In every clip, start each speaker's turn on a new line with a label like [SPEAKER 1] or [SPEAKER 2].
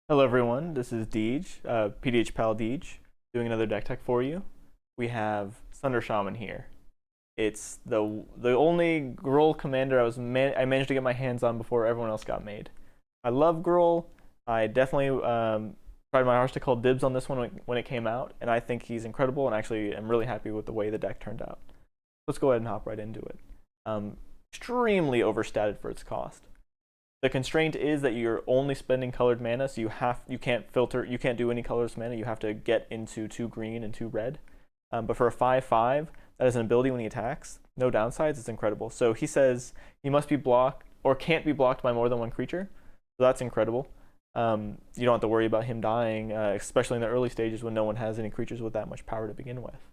[SPEAKER 1] Hello everyone, this is Deej, PDH Pal Deej, doing another deck tech for you. We have Sunder Shaman here. It's the only Gruul commander I managed to get my hands on before everyone else got made. I love Gruul. I definitely tried my hardest to call dibs on this one when it came out, and I think he's incredible, and actually I'm really happy with the way the deck turned out. Let's go ahead and hop right into it. Extremely overstated for its cost. The constraint is that you're only spending colored mana, so you can't do any colorless mana. You have to get into 2 green and 2 red. But for a 5/5, that is an ability when he attacks. No downsides. It's incredible. So he says he must be blocked or can't be blocked by more than 1 creature. So that's incredible. You don't have to worry about him dying, especially in the early stages when no one has any creatures with that much power to begin with.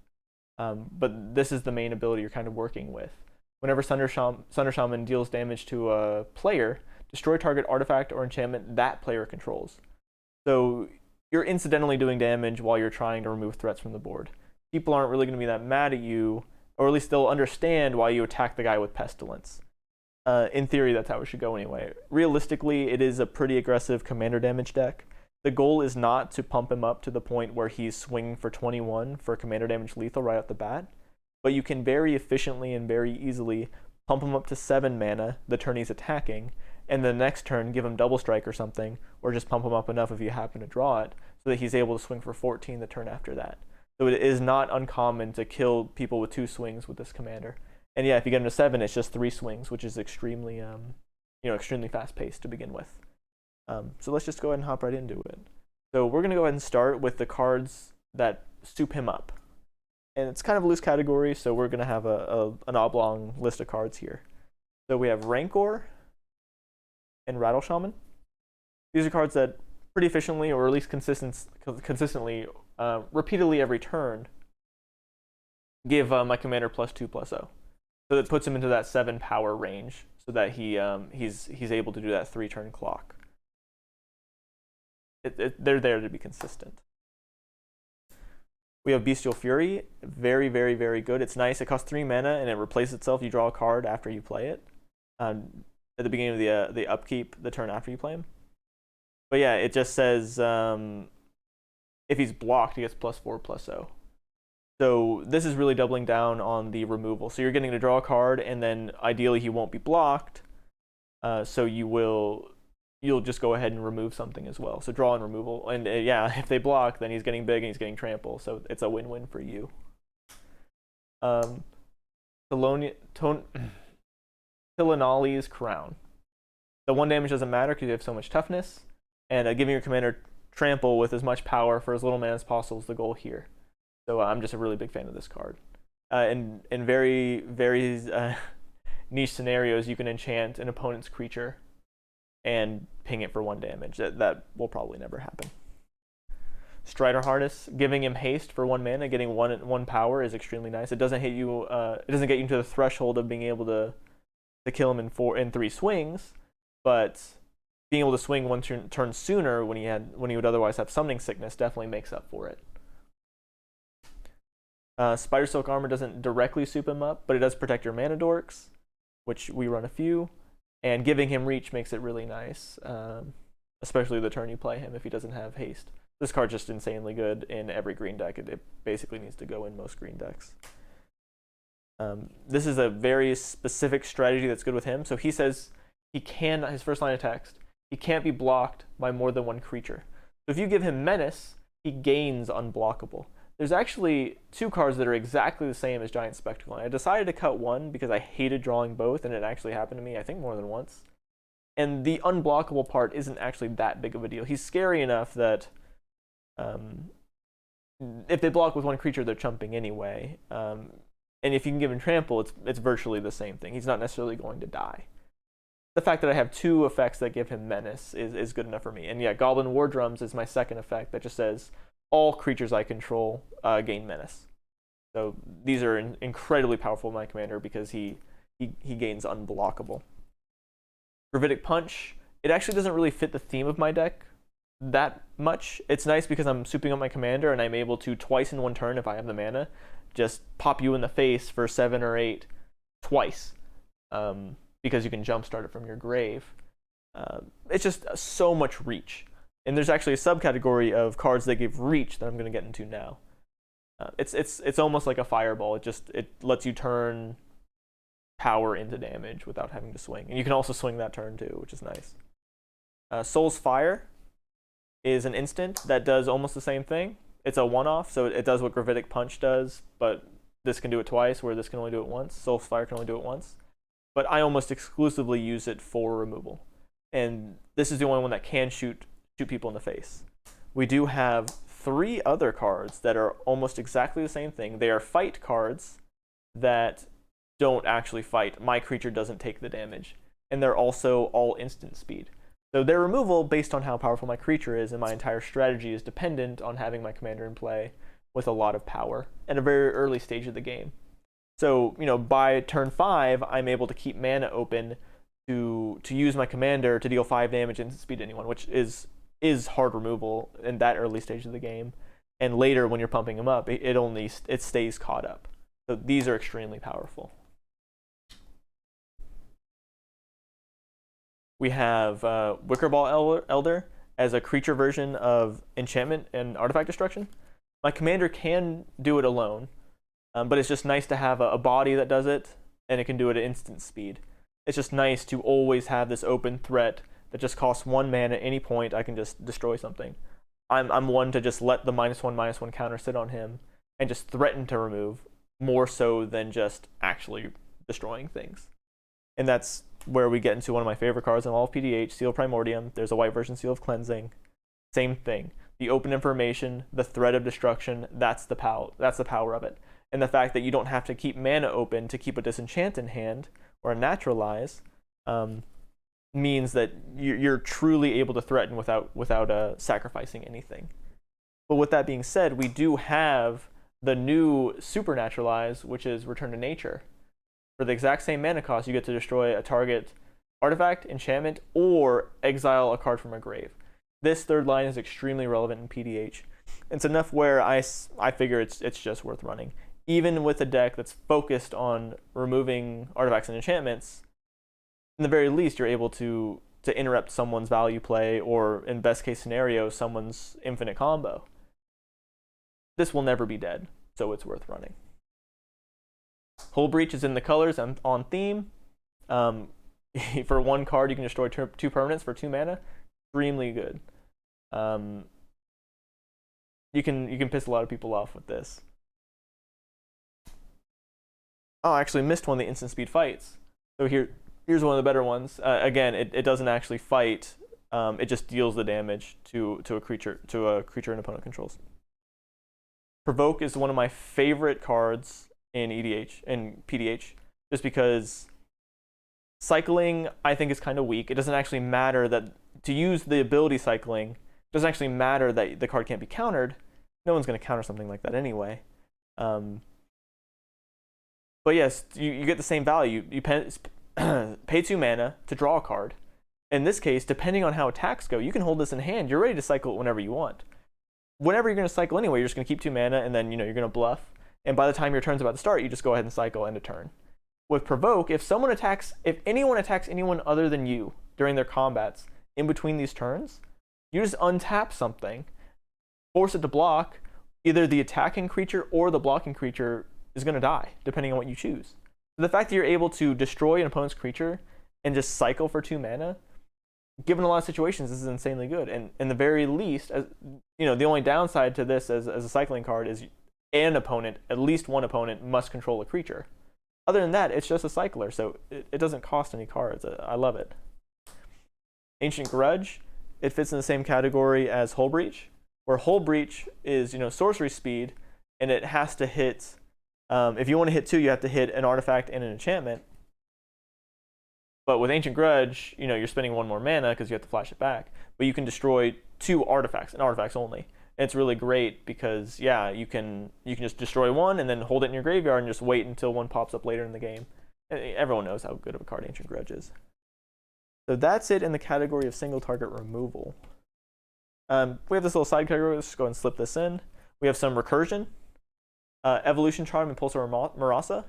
[SPEAKER 1] But this is the main ability you're kind of working with. Whenever Sunder Shaman deals damage to a player, destroy target artifact or enchantment that player controls. So you're incidentally doing damage while you're trying to remove threats from the board. People aren't really going to be that mad at you, or at least they'll understand why you attack the guy with Pestilence. In theory, that's how it should go anyway. Realistically, it is a pretty aggressive commander damage deck. The goal is not to pump him up to the point where he's swinging for 21 for commander damage lethal right off the bat, but you can very efficiently and very easily pump him up to 7 mana the turn he's attacking, and the next turn give him double strike or something, or just pump him up enough if you happen to draw it, so that he's able to swing for 14 the turn after that. So it is not uncommon to kill people with 2 swings with this commander. And yeah, if you get him to 7, it's just 3 swings, which is extremely, extremely fast paced to begin with. So let's just go ahead and hop right into it. So we're gonna go ahead and start with the cards that soup him up, and it's kind of a loose category, so we're gonna have an oblong list of cards here. So we have Rancor and Rattle Shaman. These are cards that pretty efficiently, or at least consistently, repeatedly every turn, give my commander +2/+0. So that puts him into that 7 power range, so that he's able to do that 3-turn clock. They're there to be consistent. We have Bestial Fury, very, very, very good. It's nice. It costs 3 mana and it replaces itself. You draw a card after you play it. At the beginning of the upkeep, the turn after you play him. But yeah, it just says if he's blocked, he gets +4/+0. So this is really doubling down on the removal. So you're getting to draw a card, and then ideally he won't be blocked. So you'll just go ahead and remove something as well. So draw and removal, and yeah, if they block, then he's getting big and he's getting trample. So it's a win-win for you. Tilanali's Crown. The 1 damage doesn't matter because you have so much toughness, and giving your commander trample with as much power for as little mana as possible is the goal here. So I'm just a really big fan of this card. In very, very niche scenarios, you can enchant an opponent's creature and ping it for 1 damage. That will probably never happen. Strider Harness, giving him haste for 1 mana, getting one power is extremely nice. It doesn't hit you. It doesn't get you to the threshold of being able to kill him in 3 swings, but being able to swing 1 turn sooner when he would otherwise have summoning sickness definitely makes up for it. Spider Silk Armor doesn't directly soup him up, but it does protect your mana dorks, which we run a few, and giving him reach makes it really nice, especially the turn you play him if he doesn't have haste. This card's just insanely good in every green deck. It basically needs to go in most green decks. This is a very specific strategy that's good with him. So he says his first line of text, he can't be blocked by more than 1 creature. So if you give him Menace, he gains unblockable. There's actually 2 cards that are exactly the same as Giant Spectacle. And I decided to cut one because I hated drawing both, and it actually happened to me, I think, more than once. And the unblockable part isn't actually that big of a deal. He's scary enough that if they block with 1 creature, they're chumping anyway. And if you can give him trample, it's virtually the same thing. He's not necessarily going to die. The fact that I have 2 effects that give him Menace is good enough for me. And yeah, Goblin War Drums is my second effect that just says all creatures I control gain Menace. So these are incredibly powerful in my commander because he gains unblockable. Gravitic Punch, it actually doesn't really fit the theme of my deck that much. It's nice because I'm souping up my commander and I'm able to twice in 1 turn, if I have the mana, just pop you in the face for 7 or 8 twice, because you can jumpstart it from your grave. It's just so much reach. And there's actually a subcategory of cards that give reach that I'm going to get into now. It's almost like a fireball. It lets you turn power into damage without having to swing. And you can also swing that turn too, which is nice. Soul's Fire is an instant that does almost the same thing. It's a one-off, so it does what Gravitic Punch does, but this can do it twice, where this can only do it once. Soul's Fire can only do it once. But I almost exclusively use it for removal. And this is the only one that can shoot people in the face. We do have 3 other cards that are almost exactly the same thing. They are fight cards that don't actually fight. My creature doesn't take the damage. And they're also all instant speed. So their removal, based on how powerful my creature is, and my entire strategy is dependent on having my commander in play with a lot of power at a very early stage of the game. So, by turn 5, I'm able to keep mana open to use my commander to deal 5 damage instant speed to anyone, which is hard removal in that early stage of the game. And later, when you're pumping them up, it stays caught up. So these are extremely powerful. We have Wickerball Elder as a creature version of Enchantment and Artifact Destruction. My commander can do it alone, but it's just nice to have a body that does it, and it can do it at instant speed. It's just nice to always have this open threat that just costs 1 mana at any point. I can just destroy something. I'm one to just let the -1/-1 counter sit on him and just threaten to remove, more so than just actually destroying things. And that's where we get into one of my favorite cards in all of PDH, Seal of Primordium. There's a white version, Seal of Cleansing. Same thing. The open information, the threat of destruction, that's the power of it. And the fact that you don't have to keep mana open to keep a disenchant in hand or a naturalize means that you're truly able to threaten without sacrificing anything. But with that being said, we do have the new Supernaturalize, which is Return to Nature. For the exact same mana cost, you get to destroy a target artifact, enchantment, or exile a card from a grave. This third line is extremely relevant in PDH. It's enough where I figure it's just worth running. Even with a deck that's focused on removing artifacts and enchantments, in the very least, you're able to interrupt someone's value play, or in best case scenario, someone's infinite combo. This will never be dead, so it's worth running. Hull Breach is in the colors and on theme. For 1 card, you can destroy 2 permanents for 2 mana. Extremely good. You can piss a lot of people off with this. Oh, I actually missed one of the instant speed fights. So here's one of the better ones. Again, it doesn't actually fight. It just deals the damage to a creature an opponent controls. Provoke is one of my favorite cards in PDH, just because cycling, I think, is kind of weak. It doesn't actually matter that to use the ability cycling, it doesn't actually matter that the card can't be countered. No one's going to counter something like that anyway. But yes, you get the same value. You pay 2 mana to draw a card. In this case, depending on how attacks go, you can hold this in hand. You're ready to cycle it whenever you want. Whenever you're going to cycle anyway, you're just going to keep 2 mana, and then you're going to bluff. And by the time your turn's about to start, you just go ahead and cycle, end a turn. With Provoke, if anyone attacks anyone other than you during their combats in between these turns, you just untap something, force it to block. Either the attacking creature or the blocking creature is going to die, depending on what you choose. The fact that you're able to destroy an opponent's creature and just cycle for 2 mana, given a lot of situations, this is insanely good. And in the very least, the only downside to this as a cycling card is at least one opponent must control a creature. Other than that, it's just a cycler, so it doesn't cost any cards. I love it. Ancient Grudge, it fits in the same category as Hull Breach, where Hull Breach is sorcery speed, and it has to hit. If you want to hit 2, you have to hit an artifact and an enchantment. But with Ancient Grudge, you're spending 1 more mana because you have to flash it back. But you can destroy 2 artifacts, and artifacts only. And it's really great because, yeah, you can just destroy 1 and then hold it in your graveyard and just wait until 1 pops up later in the game. Everyone knows how good of a card Ancient Grudge is. So that's it in the category of single target removal. We have this little side category. Let's just go ahead and slip this in. We have some Recursion, Evolution Charm, and Pulsar Marasa.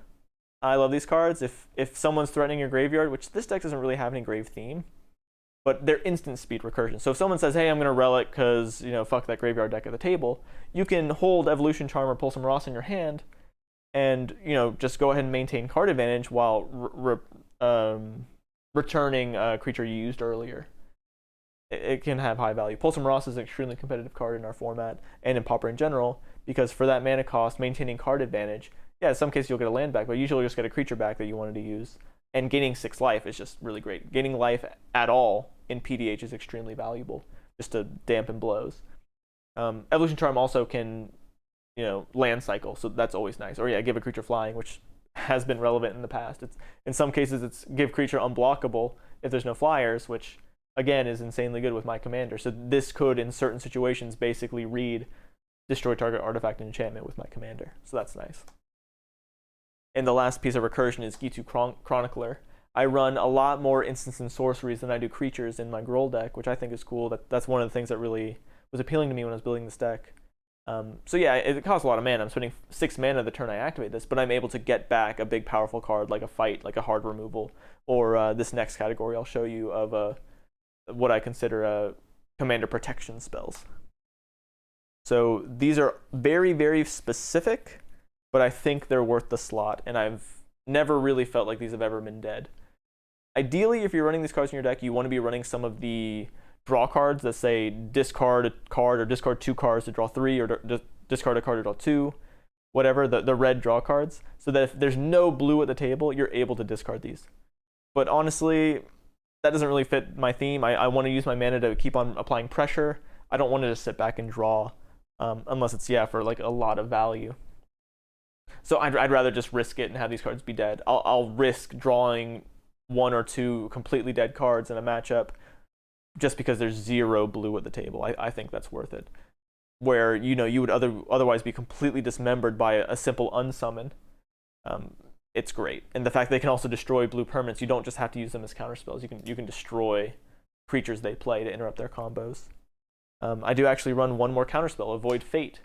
[SPEAKER 1] I love these cards. If someone's threatening your graveyard, which this deck doesn't really have any grave theme, but they're instant speed recursion. So if someone says, hey, I'm going to relic because, fuck that graveyard deck at the table, you can hold Evolution Charm or Pulse Ross in your hand and, just go ahead and maintain card advantage while returning a creature you used earlier. It can have high value. Pulse Ross is an extremely competitive card in our format and in Pauper in general, because for that mana cost, maintaining card advantage, yeah, in some cases you'll get a land back, but usually you'll just get a creature back that you wanted to use. And gaining 6 life is just really great. Gaining life at all in PDH is extremely valuable, just to dampen blows. Evolution Charm also can, land cycle, so that's always nice. Or yeah, give a creature flying, which has been relevant in the past. In some cases, it's give creature unblockable if there's no flyers, which again is insanely good with my commander. So this could, in certain situations, basically read destroy target artifact and enchantment with my commander. So that's nice. And the last piece of recursion is Gitu Chronicler. I run a lot more instants and sorceries than I do creatures in my Gruul deck, which I think is cool. That's one of the things that really was appealing to me when I was building this deck. So yeah, it costs a lot of mana. I'm spending 6 mana the turn I activate this, but I'm able to get back a big powerful card like a fight, like a hard removal, or this next category I'll show you of what I consider commander protection spells. So these are very, very specific, but I think they're worth the slot, and I've never really felt like these have ever been dead. Ideally, if you're running these cards in your deck, you want to be running some of the draw cards that say discard a card or discard 2 cards to draw 3, or discard a card to draw 2, whatever, the red draw cards, so that if there's no blue at the table, you're able to discard these. But honestly, that doesn't really fit my theme. I want to use my mana to keep on applying pressure. I don't want to just sit back and draw, unless it's, for like a lot of value. So I'd rather just risk it and have these cards be dead. I'll risk drawing 1 or 2 completely dead cards in a matchup just because there's 0 blue at the table. I think that's worth it. Where, you would otherwise be completely dismembered by a simple unsummon. It's great. And the fact they can also destroy blue permanents, you don't just have to use them as counterspells. You can destroy creatures they play to interrupt their combos. I do actually run one more counterspell, Avoid Fate.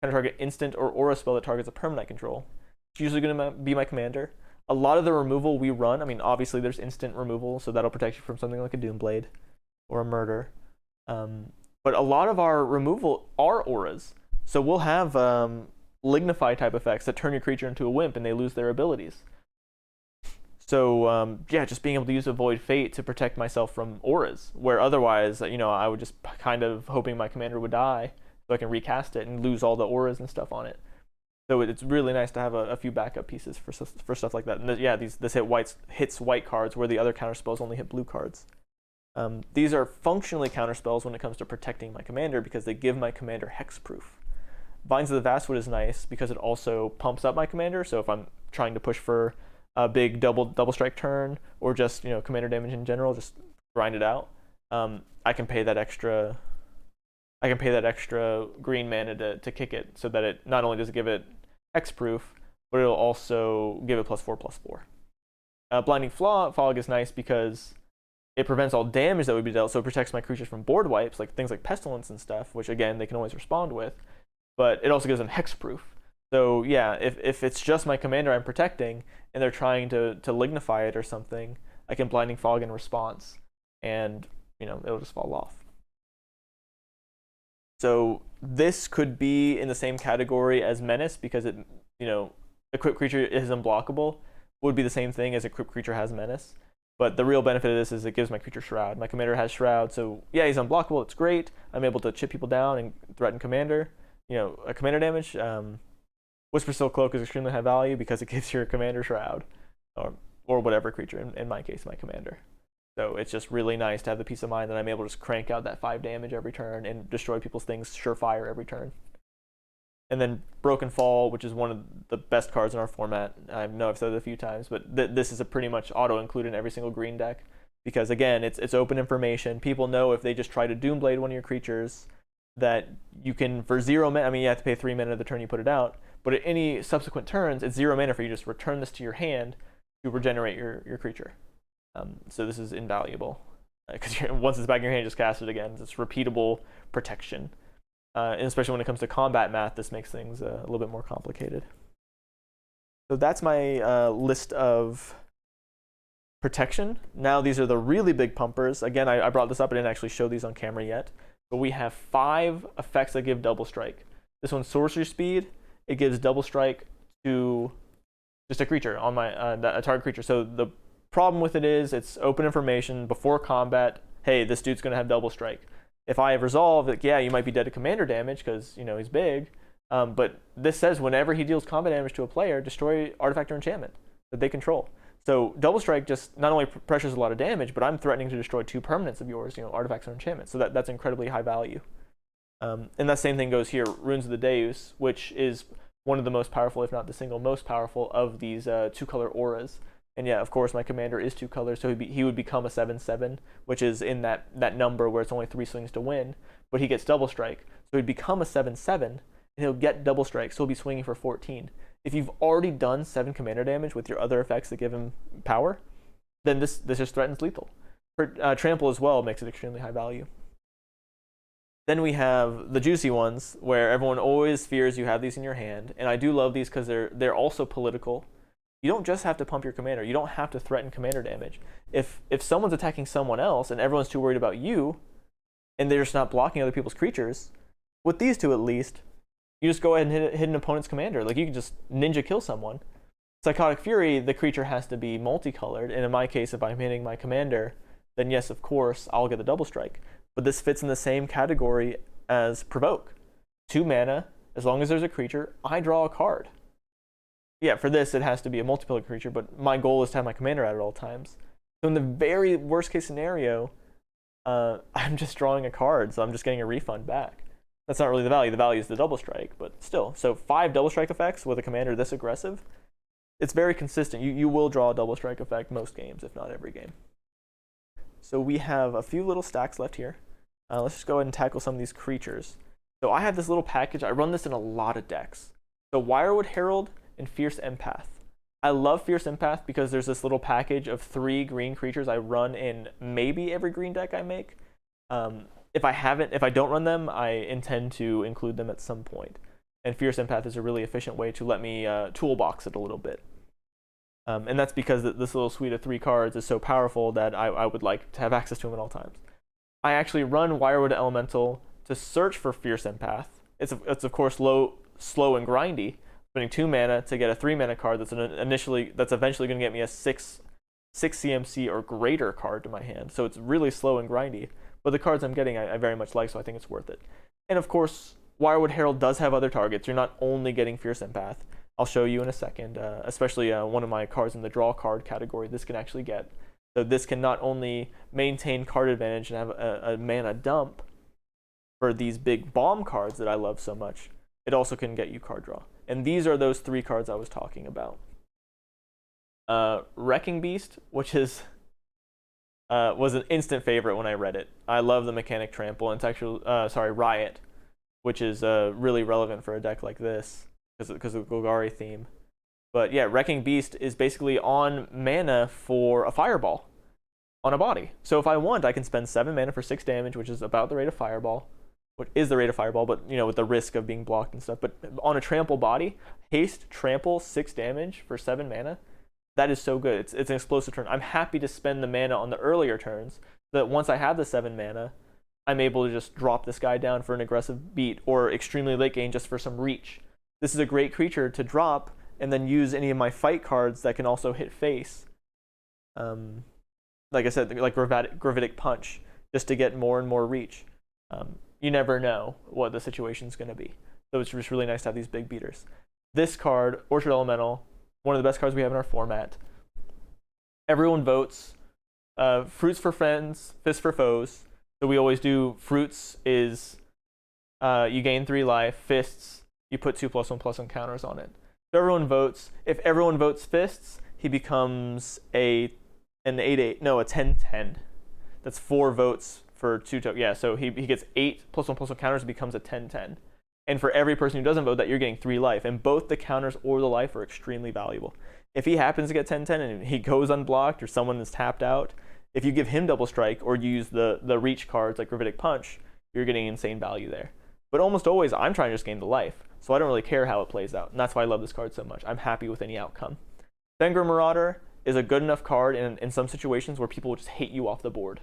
[SPEAKER 1] Target instant or aura spell that targets a permanent control. It's usually going to be my commander. A lot of the removal we run, obviously there's instant removal, so that'll protect you from something like a Doomblade or a Murder. But a lot of our removal are auras. So we'll have Lignify type effects that turn your creature into a wimp and they lose their abilities. So just being able to use Avoid Fate to protect myself from auras, where otherwise, I would just kind of hoping my commander would die, so I can recast it and lose all the auras and stuff on it. So it's really nice to have a few backup pieces for stuff like that. And this hits white cards where the other counterspells only hit blue cards. These are functionally counterspells when it comes to protecting my commander because they give my commander hexproof. Vines of the Vastwood is nice because it also pumps up my commander. So if I'm trying to push for a big double strike turn or just commander damage in general, just grind it out. I can pay that extra green mana to kick it, so that it not only does it give it hexproof, but it'll also give it +4/+4. Blinding Fog is nice because it prevents all damage that would be dealt, so it protects my creatures from board wipes, like things like Pestilence and stuff, which again they can always respond with. But it also gives them hexproof. So yeah, if it's just my commander I'm protecting and they're trying to lignify it or something, I can Blinding Fog in response, and it'll just fall off. So this could be in the same category as Menace because it, equipped creature is unblockable. Would be the same thing as equipped creature has Menace. But the real benefit of this is it gives my creature Shroud. My commander has Shroud, so yeah, he's unblockable. It's great. I'm able to chip people down and threaten commander. A commander damage. Whispersteel Cloak is extremely high value because it gives your commander Shroud, or whatever creature. In my case, my commander. So it's just really nice to have the peace of mind that I'm able to just crank out that 5 damage every turn and destroy people's things surefire every turn. And then Broken Fall, which is one of the best cards in our format. I know I've said it a few times, but this is a pretty much auto-include in every single green deck. Because again, it's open information. People know if they just try to Doomblade one of your creatures that you can, for 0 mana, you have to pay 3 mana the turn you put it out, but at any subsequent turns, it's 0 mana for you to just return this to your hand to regenerate your creature. So this is invaluable because once it's back in your hand, just cast it again. It's repeatable protection, and especially when it comes to combat math, this makes things a little bit more complicated. So that's my list of protection. Now these are the really big pumpers. Again, I brought this up. I didn't actually show these on camera yet. But we have 5 effects that give double strike. This one's sorcery speed. It gives double strike to just a creature on my a target creature. So the problem with it is it's open information before combat. Hey, this dude's gonna have double strike. If I have resolve, like, yeah, you might be dead to commander damage because he's big. But this says whenever he deals combat damage to a player, destroy artifact or enchantment that they control. So double strike just not only pressures a lot of damage, but I'm threatening to destroy 2 permanents of yours, artifacts or enchantments. So that's incredibly high value. And that same thing goes here, Runes of the Deus, which is one of the most powerful, if not the single most powerful, of these 2-color auras. And yeah, of course, my commander is 2 colors, so he would become a 7/7, which is in that number where it's only 3 swings to win, but he gets double strike. So he'd become a 7/7, and he'll get double strike, so he'll be swinging for 14. If you've already done 7 commander damage with your other effects that give him power, then this just threatens lethal. For trample as well makes it extremely high value. Then we have the juicy ones, where everyone always fears you have these in your hand, and I do love these because they're also political. You don't just have to pump your commander. You don't have to threaten commander damage. If someone's attacking someone else and everyone's too worried about you, and they're just not blocking other people's creatures, with these 2 at least, you just go ahead and hit an opponent's commander. Like, you can just ninja kill someone. Psychotic Fury, the creature has to be multicolored, and in my case, if I'm hitting my commander, then yes, of course, I'll get the double strike. But this fits in the same category as Provoke. 2 mana, as long as there's a creature, I draw a card. Yeah, for this, it has to be a multicolored creature, but my goal is to have my commander out at all times. So in the very worst case scenario, I'm just drawing a card, so I'm just getting a refund back. That's not really the value. The value is the double strike, but still. So 5 double strike effects with a commander this aggressive, it's very consistent. You will draw a double strike effect most games, if not every game. So we have a few little stacks left here. Let's just go ahead and tackle some of these creatures. So I have this little package. I run this in a lot of decks. So Wirewood Herald and Fierce Empath. I love Fierce Empath because there's this little package of 3 green creatures I run in maybe every green deck I make. If I don't run them, I intend to include them at some point. And Fierce Empath is a really efficient way to let me toolbox it a little bit. And that's because this little suite of 3 cards is so powerful that I would like to have access to them at all times. I actually run Wirewood Elemental to search for Fierce Empath. It's of course slow and grindy, spending 2 mana to get a 3 mana card that's eventually going to get me a 6 CMC or greater card to my hand. So it's really slow and grindy. But the cards I'm getting I very much like, so I think it's worth it. And of course, Wirewood Herald does have other targets. You're not only getting Fierce Empath. I'll show you in a second, especially one of my cards in the draw card category this can actually get. So this can not only maintain card advantage and have a mana dump for these big bomb cards that I love so much, it also can get you card draw. And these are those 3 cards I was talking about. Wrecking Beast, which is was an instant favorite when I read it. I love the mechanic Trample, and it's actually Riot, which is really relevant for a deck like this because of the Golgari theme. But yeah, Wrecking Beast is basically on mana for a Fireball on a body. So if I want, I can spend 7 mana for 6 damage, which is about the rate of Fireball, which is the rate of Fireball, but with the risk of being blocked and stuff. But on a Trample body, haste, Trample, 6 damage for 7 mana. That is so good. It's an explosive turn. I'm happy to spend the mana on the earlier turns, so that once I have the 7 mana, I'm able to just drop this guy down for an aggressive beat, or extremely late game just for some reach. This is a great creature to drop, and then use any of my fight cards that can also hit face. Like I said, like Gravitic Punch, just to get more and more reach. You never know what the situation's going to be. So it's just really nice to have these big beaters. This card, Orchard Elemental, one of the best cards we have in our format. Everyone votes. Fruits for friends, fists for foes. So we always do fruits is you gain 3 life. Fists, you put 2+1/+1 counters on it. So everyone votes. If everyone votes fists, he becomes a 10/10. That's 4 votes for 2 tokens. Yeah, so he gets 8+1/+1 counters and becomes a 10/10. And for every person who doesn't vote that, you're getting 3 life. And both the counters or the life are extremely valuable. If he happens to get 10/10 and he goes unblocked or someone is tapped out, if you give him double strike or you use the reach cards like Gravitic Punch, you're getting insane value there. But almost always, I'm trying to just gain the life. So I don't really care how it plays out. And that's why I love this card so much. I'm happy with any outcome. Fenrir Marauder is a good enough card in some situations where people will just hate you off the board.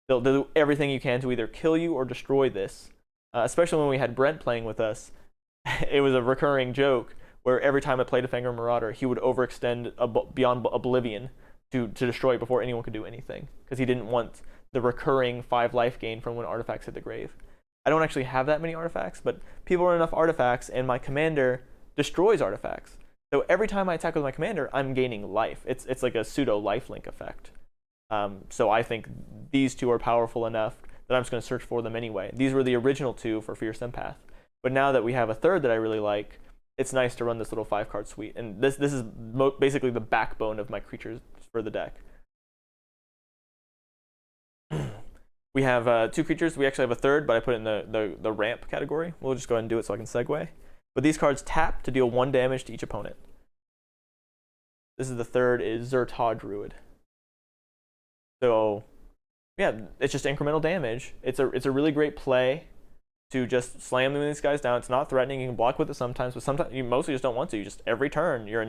[SPEAKER 1] They'll do everything you can to either kill you or destroy this. Especially when we had Brent playing with us, it was a recurring joke where every time I played a Fangor Marauder, he would overextend beyond Oblivion to destroy before anyone could do anything, because he didn't want the recurring 5 life gain from when artifacts hit the grave. I don't actually have that many artifacts, but people run enough artifacts, and my commander destroys artifacts. So every time I attack with my commander, I'm gaining life. It's like a pseudo lifelink effect. So I think these two are powerful enough that I'm just going to search for them anyway. These were the original 2 for Fierce Empath. But now that we have a third that I really like, it's nice to run this little 5-card suite. And this is basically the backbone of my creatures for the deck. We have 2 creatures. We actually have a third, but I put it in the ramp category. We'll just go ahead and do it so I can segue. But these cards tap to deal 1 damage to each opponent. This is the third, is Zertaw Druid. So yeah, it's just incremental damage. It's a really great play to just slam these guys down. It's not threatening. You can block with it sometimes, but sometimes you mostly just don't want to. You just every turn you're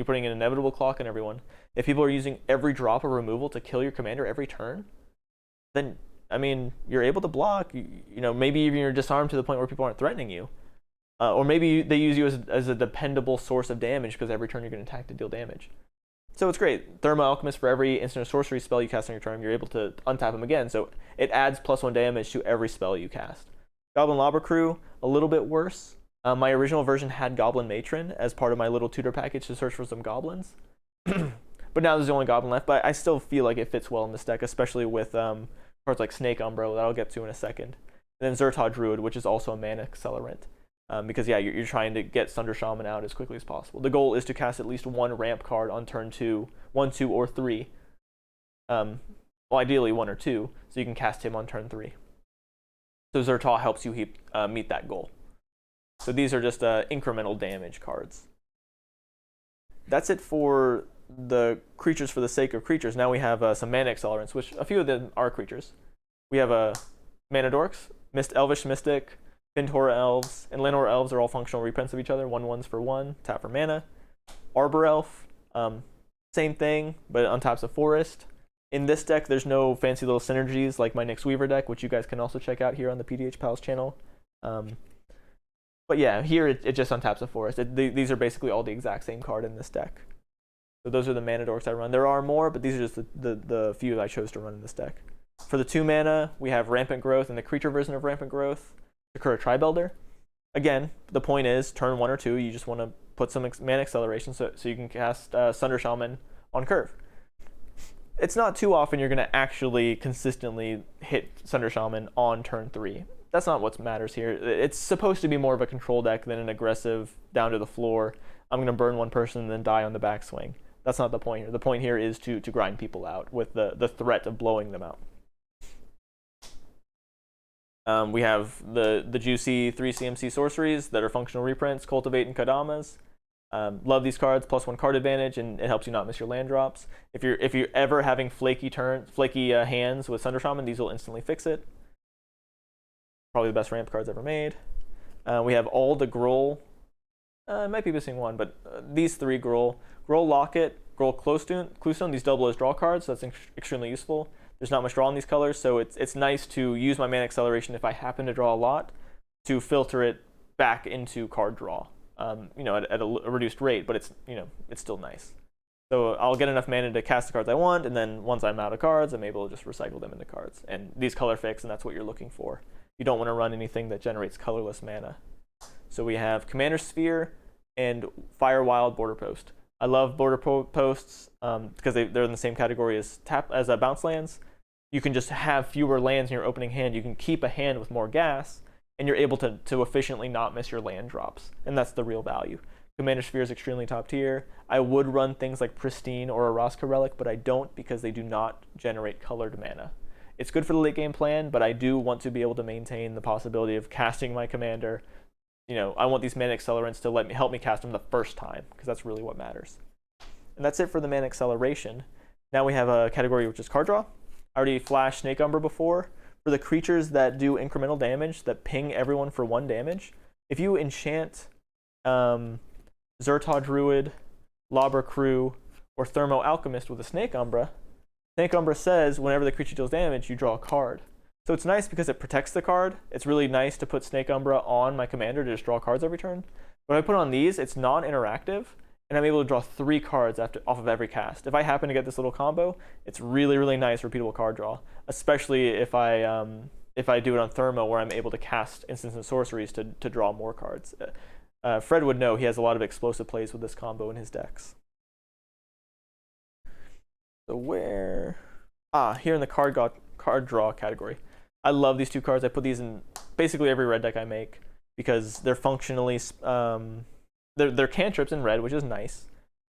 [SPEAKER 1] putting an inevitable clock on everyone. If people are using every drop of removal to kill your commander every turn, then I mean you're able to block. You know, maybe even you're disarmed to the point where people aren't threatening you, or maybe they use you as a dependable source of damage because every turn you're going to attack to deal damage. So it's great. Thermo Alchemist, for every instant or sorcery spell you cast on your turn, you're able to untap them again. So it adds +1 damage to every spell you cast. Goblin Lobber Crew, a little bit worse. My original version had Goblin Matron as part of my little tutor package to search for some goblins. But now there's the only goblin left. But I still feel like it fits well in this deck, especially with cards like Snake Umbro that I'll get to in a second. And then Zertaw Druid, which is also a mana accelerant. Because yeah, you're trying to get Sunder Shaman out as quickly as possible. The goal is to cast at least 1 ramp card on turn 2, 1, 2, or 3. Well, ideally 1 or 2, so you can cast him on turn 3. So Zertaw helps you meet that goal. So these are just incremental damage cards. That's it for the creatures for the sake of creatures. Now we have some mana accelerants, which a few of them are creatures. We have Mana Dorks, Elvish Mystic, Ventora Elves, and Lanor Elves are all functional reprints of each other. 1/1s for 1, tap for mana. Arbor Elf, same thing, but on top's a forest. In this deck, there's no fancy little synergies like my Nyx Weaver deck, which you guys can also check out here on the PDH Pals channel. But yeah, here it just untaps a forest. These are basically all the exact same card in this deck. So those are the Mana Dorks I run. There are more, but these are just the few that I chose to run in this deck. For the 2 mana, we have Rampant Growth and the creature version of Rampant Growth, Sakura Tribelder. Again, the point is, turn 1 or 2, you just want to put some mana acceleration so you can cast Sunder Shaman on curve. It's not too often you're going to actually consistently hit Sunder Shaman on turn 3. That's not what matters here. It's supposed to be more of a control deck than an aggressive down to the floor, I'm going to burn one person and then die on the backswing. That's not the point here. The point here is to grind people out with the threat of blowing them out. We have the juicy 3 CMC sorceries that are functional reprints, Cultivate and Kadamas. Love these cards, +1 card advantage, and it helps you not miss your land drops. If you're ever having flaky hands with Sunder Shaman, these will instantly fix it. Probably the best ramp cards ever made. We have all the Gruul. I might be missing one, but these 3 Gruul Locket, Gruul Cluestone, these double as draw cards, so that's extremely useful. There's not much draw in these colors, so it's nice to use my mana acceleration if I happen to draw a lot to filter it back into card draw. At a reduced rate, but it's still nice. So I'll get enough mana to cast the cards I want, and then once I'm out of cards, I'm able to just recycle them into cards. And these color fix, and that's what you're looking for. You don't want to run anything that generates colorless mana. So we have Commander Sphere and Firewild Border Post. I love Border Posts because they're in the same category as bounce lands. You can just have fewer lands in your opening hand. You can keep a hand with more gas, and you're able to efficiently not miss your land drops. And that's the real value. Commander Sphere is extremely top tier. I would run things like Pristine or a Raska Relic, but I don't because they do not generate colored mana. It's good for the late game plan, but I do want to be able to maintain the possibility of casting my commander. I want these mana accelerants to help me cast them the first time, because that's really what matters. And that's it for the mana acceleration. Now we have a category which is card draw. I already flashed Snake Umber before. For the creatures that do incremental damage, that ping everyone for 1 damage, if you enchant Zertaw Druid, Lobber Crew, or Thermo Alchemist with a Snake Umbra, Snake Umbra says whenever the creature deals damage, you draw a card. So it's nice because it protects the card. It's really nice to put Snake Umbra on my commander to just draw cards every turn. When I put on these, it's non-interactive, and I'm able to draw 3 cards off of every cast. If I happen to get this little combo, it's really, really nice repeatable card draw, especially if I do it on Thermo, where I'm able to cast instants and sorceries to draw more cards. Fred would know he has a lot of explosive plays with this combo in his decks. So where? Here in the card draw category. I love these 2 cards. I put these in basically every red deck I make because they're functionally they're cantrips in red, which is nice.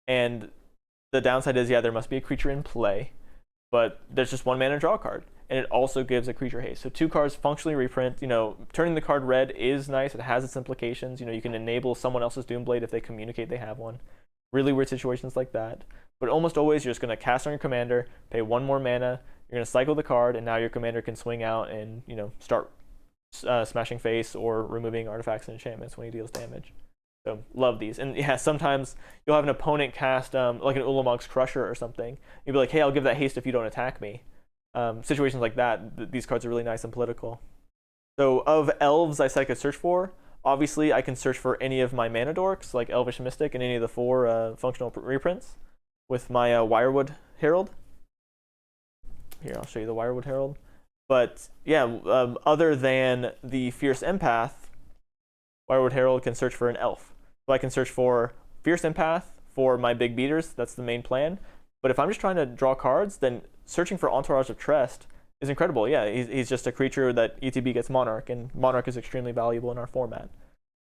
[SPEAKER 1] And the downside is, yeah, there must be a creature in play, but there's just 1 mana draw card, and it also gives a creature haste. So 2 cards functionally reprint. Turning the card red is nice. It has its implications. You can enable someone else's Doomblade if they communicate they have one. Really weird situations like that. But almost always, you're just going to cast on your commander, pay 1 more mana. You're going to cycle the card, and now your commander can swing out and start smashing face or removing artifacts and enchantments when he deals damage. So love these. And yeah, sometimes you'll have an opponent cast like an Ulamog's Crusher or something. You'll be like, hey, I'll give that haste if you don't attack me. Situations like that, these cards are really nice and political. So of elves I said I could search for, obviously I can search for any of my mana dorks, like Elvish Mystic and any of the 4 functional reprints with my Wirewood Herald. Here, I'll show you the Wirewood Herald. But yeah, other than the Fierce Empath, Wirewood Herald can search for an elf. So I can search for Fierce Empath for my big beaters. That's the main plan. But if I'm just trying to draw cards, then searching for Entourage of Trest is incredible. Yeah, he's just a creature that ETB gets Monarch, and Monarch is extremely valuable in our format.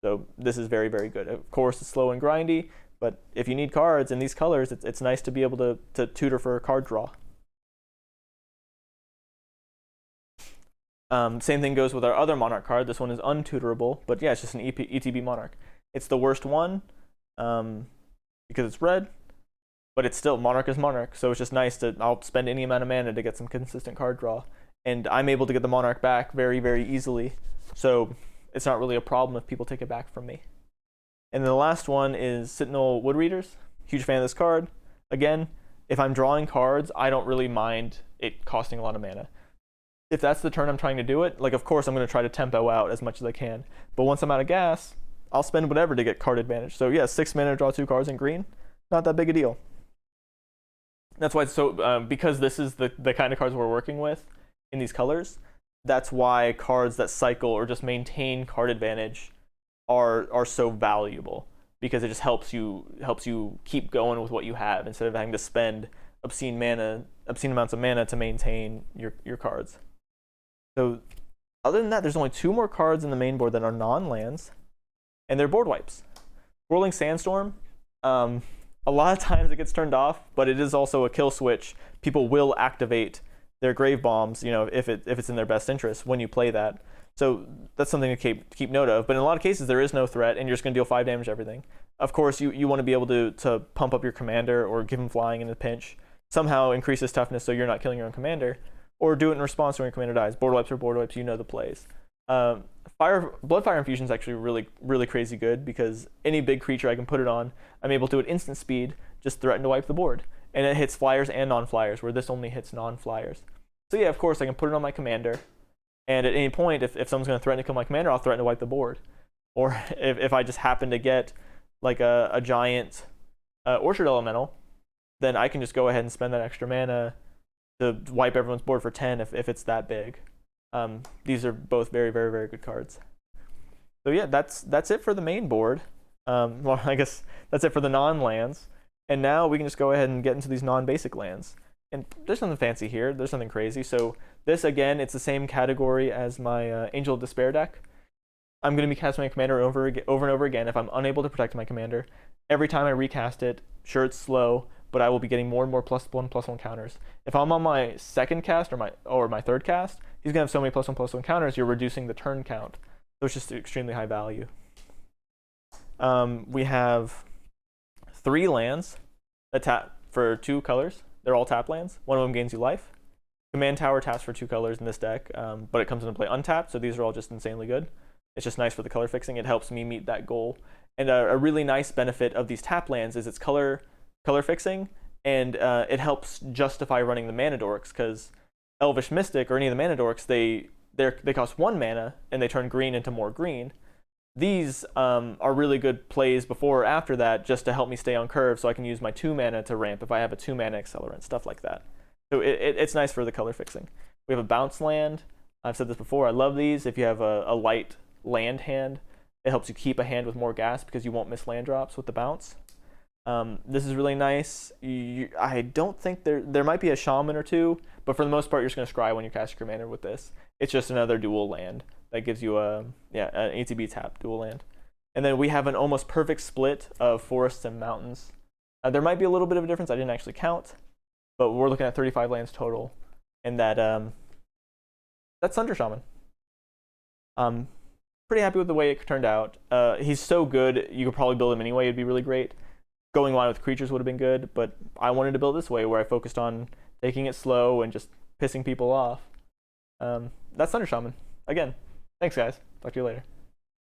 [SPEAKER 1] So this is very, very good. Of course, it's slow and grindy, but if you need cards in these colors, it's nice to be able to tutor for a card draw. Same thing goes with our other Monarch card. This one is untutorable, but yeah, it's just an ETB Monarch. It's the worst one because it's red, but it's still Monarch is Monarch. So it's just nice I'll spend any amount of mana to get some consistent card draw. And I'm able to get the Monarch back very, very easily. So it's not really a problem if people take it back from me. And then the last one is Sentinel Woodreaders. Huge fan of this card. Again, if I'm drawing cards, I don't really mind it costing a lot of mana. If that's the turn I'm trying to do it, like of course I'm going to try to tempo out as much as I can. But once I'm out of gas, I'll spend whatever to get card advantage. So yeah, 6 mana, draw 2 cards in green. Not that big a deal. That's why it's so, because this is the kind of cards we're working with in these colors, that's why cards that cycle or just maintain card advantage are so valuable, because it just helps you keep going with what you have instead of having to spend obscene amounts of mana to maintain your cards. So other than that, there's only 2 more cards in the main board that are non-lands, and they're board wipes. Whirling Sandstorm, a lot of times it gets turned off, but it is also a kill switch. People will activate their grave bombs, if it's in their best interest when you play that. So that's something to keep note of. But in a lot of cases, there is no threat, and you're just going to deal 5 damage to everything. Of course, you want to be able to pump up your commander or give him flying in a pinch. Somehow increase his toughness so you're not killing your own commander, or do it in response when your commander dies. Board wipes are board wipes, you know the plays. Bloodfire Infusion is actually really, really crazy good, because any big creature I can put it on, I'm able to at instant speed just threaten to wipe the board. And it hits flyers and non-flyers, where this only hits non-flyers. So yeah, of course, I can put it on my commander, and at any point, if someone's going to threaten to kill my commander, I'll threaten to wipe the board. Or if I just happen to get like a giant Orchard Elemental, then I can just go ahead and spend that extra mana to wipe everyone's board for 10 if it's that big. These are both very, very, very good cards. So yeah, that's it for the main board. Well, I guess that's it for the non-lands. And now we can just go ahead and get into these non-basic lands. And there's nothing fancy here. There's nothing crazy. So this, again, it's the same category as my Angel of Despair deck. I'm going to be casting my commander over and over again if I'm unable to protect my commander. Every time I recast it, sure, it's slow, but I will be getting more and more +1/+1 counters. If I'm on my second cast or my third cast, he's going to have so many +1/+1 counters, you're reducing the turn count. So it's just extremely high value. We have 3 lands that tap for 2 colors. They're all tap lands. One of them gains you life. Command Tower taps for 2 colors in this deck, but it comes into play untapped, so these are all just insanely good. It's just nice for the color fixing. It helps me meet that goal. And a really nice benefit of these tap lands is it's color fixing, and it helps justify running the mana dorks, because Elvish Mystic or any of the mana dorks, they cost 1 mana and they turn green into more green. These are really good plays before or after that, just to help me stay on curve, so I can use my 2 mana to ramp if I have a 2 mana accelerant, stuff like that. So it's nice for the color fixing. We have a bounce land. I've said this before, I love these. If you have a light land hand, it helps you keep a hand with more gas because you won't miss land drops with the bounce. This is really nice. I don't think there might be a shaman or two, but for the most part, you're just going to scry when you cast your commander with this. It's just another dual land that gives you an ATB tap dual land. And then we have an almost perfect split of forests and mountains. There might be a little bit of a difference. I didn't actually count, but we're looking at 35 lands total, and that's Sunder Shaman. Pretty happy with the way it turned out. He's so good, you could probably build him anyway. It'd be really great. Going wide with creatures would have been good, but I wanted to build this way where I focused on taking it slow and just pissing people off. That's Sunder Shaman. Again, thanks guys. Talk to you later.